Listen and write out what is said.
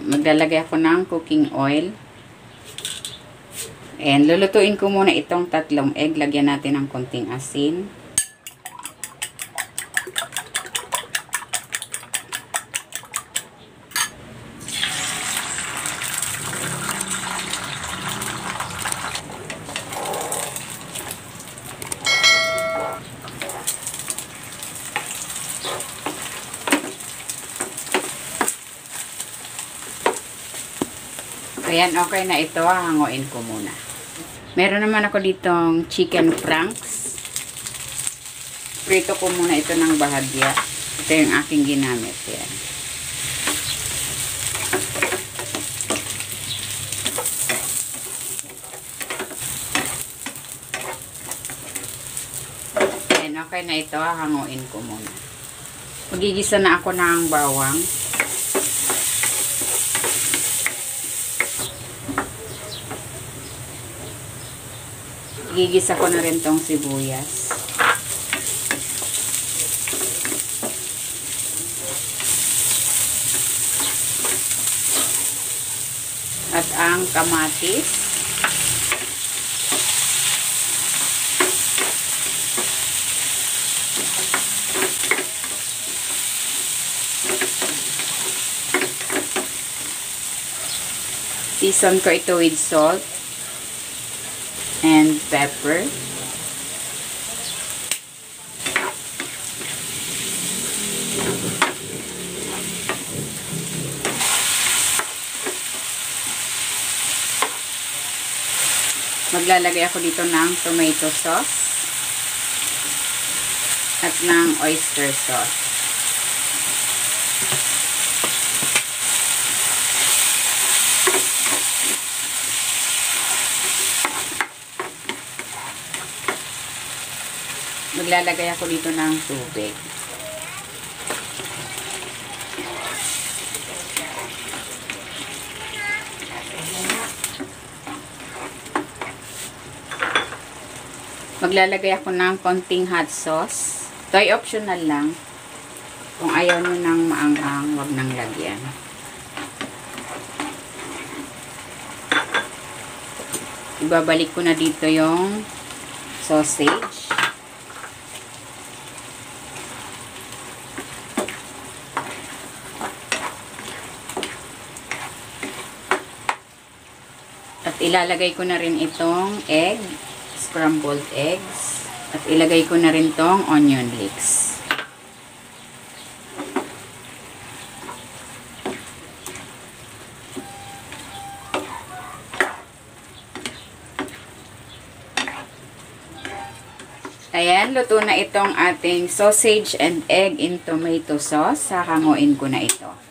maglalagay ako ng cooking oil. And lulutuin ko muna itong 3 egg. Lagyan natin ng konting asin. Ayan, okay na ito. Hanguin ko muna. Meron naman ako ditong chicken franks. Prito ko muna ito ng bahagya. Ito yung aking ginamit. Yan. Ayan, okay na ito. Hanguin ko muna. Magigisa na ako ng bawang. Gigisa ko na rin tong sibuyas. At ang kamatis. Season ko ito with salt and pepper. Maglalagay ako dito ng tomato sauce at ng oyster sauce. Maglalagay ako dito ng tubig. Maglalagay ako ng konting hot sauce. Ito ay optional lang. Kung ayaw nyo ng maanghang, wag nang lagyan. Ibabalik ko na dito yung sausage. At ilalagay ko na rin itong egg, scrambled eggs. At ilagay ko na rin itong onion leeks. Ayan, luto na itong ating sausage and egg in tomato sauce. Hahanguin ko na ito.